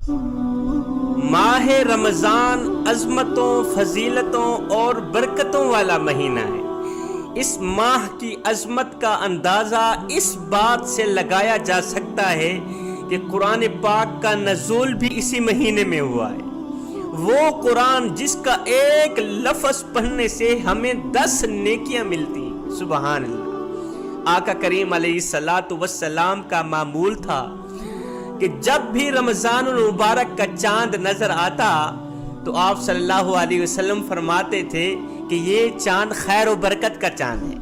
ماہ رمضان عظمتوں، فضیلتوں اور برکتوں والا مہینہ ہے۔ اس ماہ کی عظمت کا اندازہ اس بات سے لگایا جا سکتا ہے کہ قرآن پاک کا نزول بھی اسی مہینے میں ہوا ہے۔ وہ قرآن جس کا ایک لفظ پڑھنے سے ہمیں 10 نیکیاں ملتی ہیں۔ سبحان اللہ۔ آقا کریم علیہ السلام کا معمول تھا کہ جب بھی رمضان المبارک کا چاند نظر آتا تو آپ صلی اللہ علیہ وسلم فرماتے تھے کہ یہ چاند خیر و برکت کا چاند ہے۔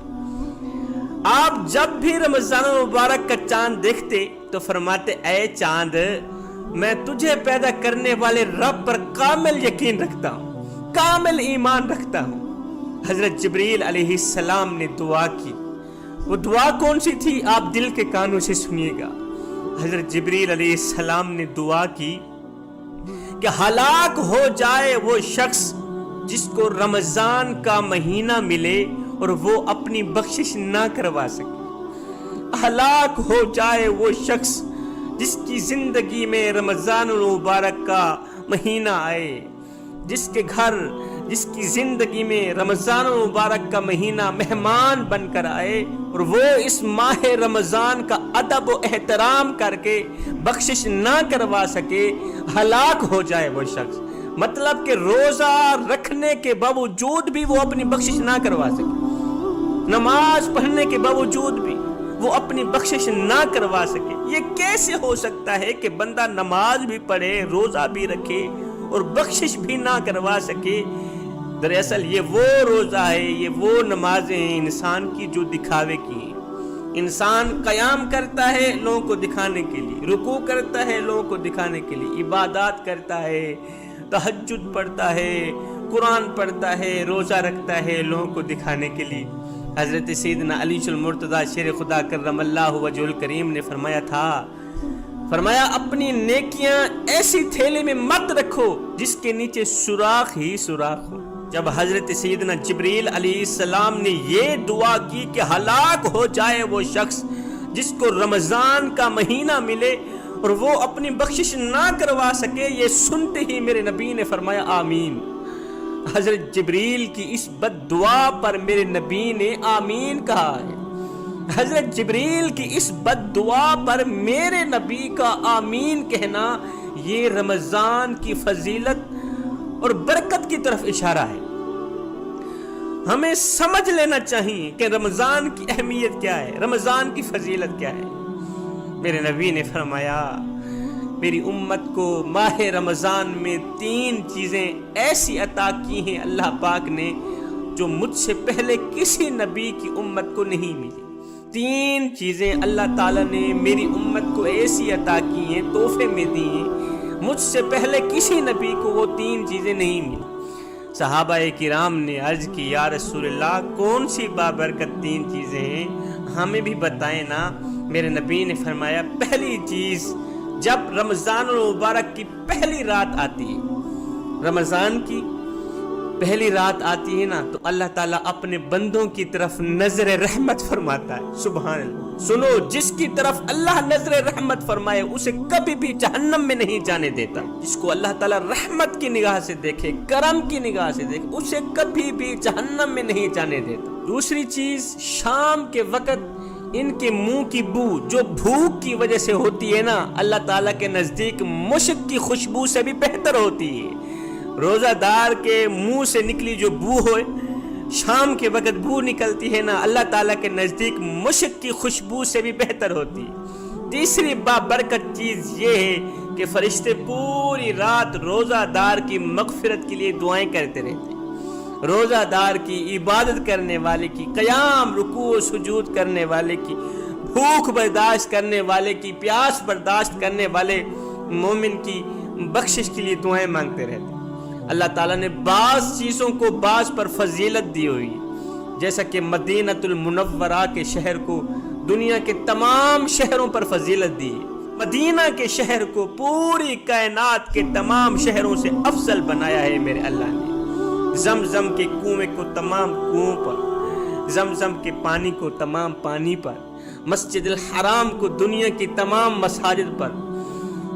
آپ جب بھی رمضان المبارک کا چاند دیکھتے تو فرماتے اے چاند، میں تجھے پیدا کرنے والے رب پر کامل یقین رکھتا ہوں، کامل ایمان رکھتا ہوں۔ حضرت جبریل علیہ السلام نے دعا کی۔ وہ دعا کون سی تھی؟ آپ دل کے کانوں سے سنیے گا۔ حضرت جبریل علیہ السلام نے دعا کی کہ ہلاک ہو جائے وہ شخص جس کو رمضان کا مہینہ ملے اور وہ اپنی بخشش نہ کروا سکے۔ ہلاک ہو جائے وہ شخص جس کی زندگی میں رمضان المبارک کا مہینہ آئے، جس کے گھر، جس کی زندگی میں رمضان المبارک کا مہینہ مہمان بن کر آئے اور وہ اس ماہ رمضان کا ادب و احترام کر کے بخشش نہ کروا سکے، ہلاک ہو جائے وہ شخص۔ مطلب کہ روزہ رکھنے کے باوجود بھی وہ اپنی بخشش نہ کروا سکے، نماز پڑھنے کے باوجود بھی وہ اپنی بخشش نہ کروا سکے۔ یہ کیسے ہو سکتا ہے کہ بندہ نماز بھی پڑھے، روزہ بھی رکھے اور بخشش بھی نہ کروا سکے؟ دراصل یہ وہ روزہ ہے، یہ وہ نمازیں ہیں انسان کی جو دکھاوے کی ہیں۔ انسان قیام کرتا ہے لوگوں کو دکھانے کے لیے، رکوع کرتا ہے لوگوں کو دکھانے کے لیے، عبادات کرتا ہے، تہجد پڑھتا ہے، قرآن پڑھتا ہے، روزہ رکھتا ہے لوگوں کو دکھانے کے لیے۔ حضرت سیدنا علی المرتضیٰ شیر خدا کرم اللہ وجہ الکریم نے فرمایا تھا، فرمایا اپنی نیکیاں ایسی تھیلے میں مت رکھو جس کے نیچے سوراخ ہی سوراخ ہو۔ جب حضرت سیدنا جبریل علیہ السلام نے یہ دعا کی کہ ہلاک ہو جائے وہ شخص جس کو رمضان کا مہینہ ملے اور وہ اپنی بخشش نہ کروا سکے، یہ سنتے ہی میرے نبی نے فرمایا آمین۔ حضرت جبریل کی اس بد دعا پر میرے نبی نے آمین کہا ہے۔ حضرت جبریل کی اس بد دعا پر میرے نبی کا آمین کہنا یہ رمضان کی فضیلت اور برکت کی طرف اشارہ ہے۔ ہمیں سمجھ لینا چاہیے کہ رمضان کی اہمیت کیا ہے، رمضان کی فضیلت کیا ہے۔ میرے نبی نے فرمایا میری امت کو ماہ رمضان میں 3 چیزیں ایسی عطا کی ہیں اللہ پاک نے جو مجھ سے پہلے کسی نبی کی امت کو نہیں ملی۔ 3 چیزیں اللہ تعالیٰ نے میری امت کو ایسی عطا کی ہیں، تحفے میں دی ہیں، مجھ سے پہلے کسی نبی کو وہ 3 چیزیں نہیں ملی۔ صحابہ کرام نے عرض کی یا رسول اللہ کون سی بابرکت 3 چیزیں ہیں، ہمیں بھی بتائیں نا۔ میرے نبی نے فرمایا پہلی چیز، جب رمضان المبارک کی پہلی رات آتی ہے، رمضان کی پہلی رات آتی ہے نا، تو اللہ تعالیٰ اپنے بندوں کی طرف نظر رحمت فرماتا ہے۔ سبحان اللہ۔ سنو، جس کی طرف اللہ نظر رحمت فرمائے اسے کبھی بھی جہنم میں نہیں جانے دیتا۔ جس کو اللہ تعالیٰ رحمت کی نگاہ سے دیکھے، کرم کی نگاہ سے دیکھے، اسے کبھی بھی جہنم میں نہیں جانے دیتا۔ دوسری چیز، شام کے وقت ان کے منہ کی بو جو بھوک کی وجہ سے ہوتی ہے نا، اللہ تعالیٰ کے نزدیک مشک کی خوشبو سے بھی بہتر ہوتی ہے۔ روزہ دار کے منہ سے نکلی جو بو ہوئے، شام کے وقت بو نکلتی ہے نا، اللہ تعالیٰ کے نزدیک مشک کی خوشبو سے بھی بہتر ہوتی ہے۔ تیسری بابرکت چیز یہ ہے کہ فرشتے پوری رات روزہ دار کی مغفرت کے لیے دعائیں کرتے رہتے ہیں۔ روزہ دار کی، عبادت کرنے والے کی، قیام رکوع و سجود کرنے والے کی، بھوک برداشت کرنے والے کی، پیاس برداشت کرنے والے مومن کی بخشش کے لیے دعائیں مانگتے رہتے ہیں۔ اللہ تعالیٰ نے بعض چیزوں کو بعض پر فضیلت دی ہوئی ہے، جیسا کہ مدینۃ المنورہ کے شہر کو دنیا کے تمام شہروں پر فضیلت دی ہے۔ مدینہ کے شہر کو پوری کائنات کے تمام شہروں سے افضل بنایا ہے میرے اللہ نے۔ زمزم کے کنویں کو تمام کنووں پر، زمزم کے پانی کو تمام پانی پر، مسجد الحرام کو دنیا کی تمام مساجد پر،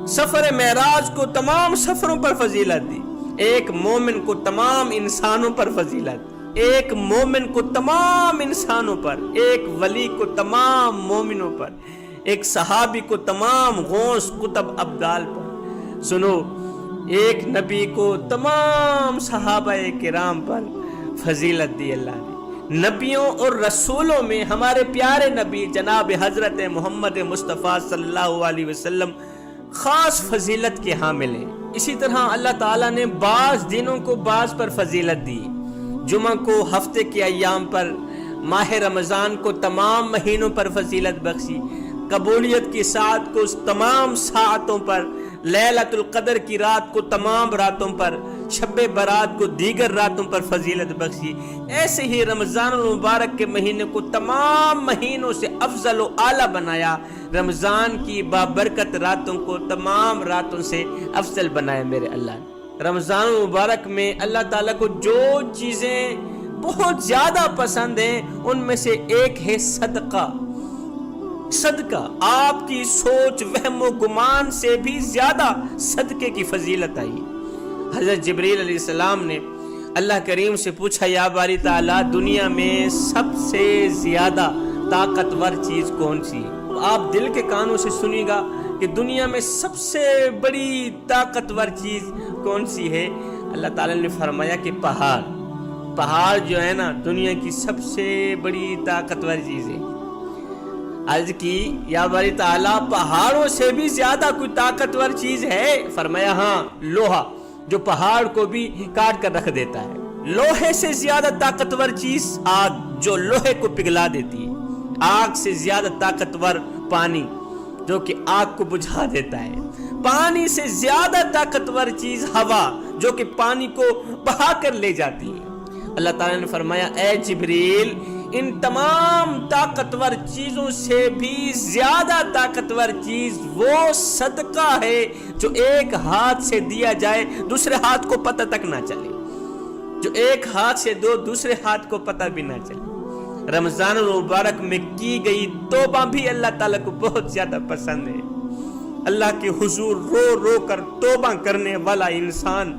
سفر معراج کو تمام سفروں پر فضیلت دی، ایک مومن کو تمام انسانوں پر فضیلت، ایک مومن کو تمام انسانوں پر، ایک ولی کو تمام مومنوں پر، ایک صحابی کو تمام غوث قطب ابدال پر۔ سنو، ایک نبی کو تمام صحابہ کرام پر فضیلت دی اللہ نے۔ نبیوں اور رسولوں میں ہمارے پیارے نبی جناب حضرت محمد مصطفیٰ صلی اللہ علیہ وسلم خاص فضیلت کے حامل ہیں۔ اسی طرح اللہ تعالیٰ نے بعض دنوں کو بعض پر فضیلت دی، جمعہ کو ہفتے کے ایام پر، ماہ رمضان کو تمام مہینوں پر فضیلت بخشی، قبولیت کی ساعت کو تمام ساعتوں پر، لیلۃ القدر کی رات کو تمام راتوں پر، شب برات کو دیگر راتوں پر فضیلت بخشی۔ ایسے ہی رمضان المبارک کے مہینے کو تمام مہینوں سے افضل و اعلیٰ بنایا، رمضان کی بابرکت راتوں کو تمام راتوں سے افضل بنایا میرے اللہ نے۔ رمضان المبارک میں اللہ تعالیٰ کو جو چیزیں بہت زیادہ پسند ہیں ان میں سے ایک ہے صدقہ۔ صدقہ، آپ کی سوچ وہم و گمان سے بھی زیادہ صدقے کی فضیلت آئی۔ حضرت جبریل علیہ السلام نے اللہ کریم سے پوچھا، یا باری تعالیٰ دنیا میں سب سے زیادہ طاقتور چیز کون سی ہے؟ آپ دل کے کانوں سے سنیے گا کہ دنیا میں سب سے بڑی طاقتور چیز کون سی ہے؟ اللہ تعالیٰ نے فرمایا کہ پہاڑ جو ہے نا دنیا کی سب سے بڑی طاقتور چیز ہے۔ عرض کی، یا باری تعالیٰ پہاڑوں سے بھی زیادہ کوئی طاقتور چیز ہے؟ فرمایا ہاں، لوہا، جو پہاڑ کو بھی کاٹ کر رکھ دیتا ہے۔ لوہے سے زیادہ طاقتور چیز آگ، جو لوہے کو پگھلا دیتی ہے۔ آگ سے زیادہ طاقتور پانی، جو کہ آگ کو بجھا دیتا ہے۔ پانی سے زیادہ طاقتور چیز ہوا، جو کہ پانی کو بہا کر لے جاتی ہے۔ اللہ تعالیٰ نے فرمایا، اے جبریل، ان تمام طاقتور چیزوں سے بھی زیادہ طاقتور چیز وہ صدقہ ہے جو ایک ہاتھ سے دیا جائے دوسرے ہاتھ کو پتہ تک نہ چلے، جو ایک ہاتھ سے دو دوسرے ہاتھ کو پتہ بھی نہ چلے۔ رمضان المبارک میں کی گئی توبہ بھی اللہ تعالیٰ کو بہت زیادہ پسند ہے۔ اللہ کے حضور رو رو کر توبہ کرنے والا انسان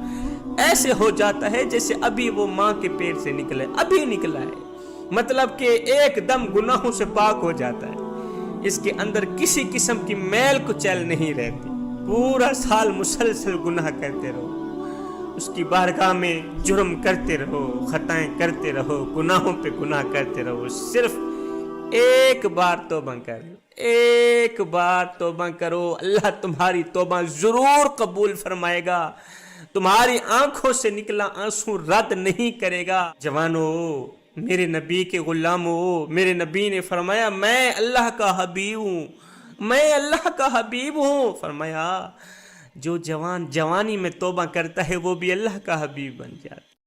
ایسے ہو جاتا ہے جیسے ابھی وہ ماں کے پیٹ سے ابھی نکلا ہے، مطلب کہ ایک دم گناہوں سے پاک ہو جاتا ہے، اس کے اندر کسی قسم کی میل کچیل نہیں رہتی۔ پورا سال مسلسل گناہ کرتے رہو، اس کی بارگاہ میں جرم کرتے رہو، خطائیں کرتے رہو، گناہوں پہ گناہ کرتے رہو، صرف ایک بار توبہ کرو، ایک بار توبہ کرو، اللہ تمہاری توبہ ضرور قبول فرمائے گا، تمہاری آنکھوں سے نکلا آنسو رد نہیں کرے گا۔ جوانو، میرے نبی کے غلاموں، میرے نبی نے فرمایا، میں اللہ کا حبیب ہوں، میں اللہ کا حبیب ہوں۔ فرمایا جو جوان جوانی میں توبہ کرتا ہے وہ بھی اللہ کا حبیب بن جاتا ہے۔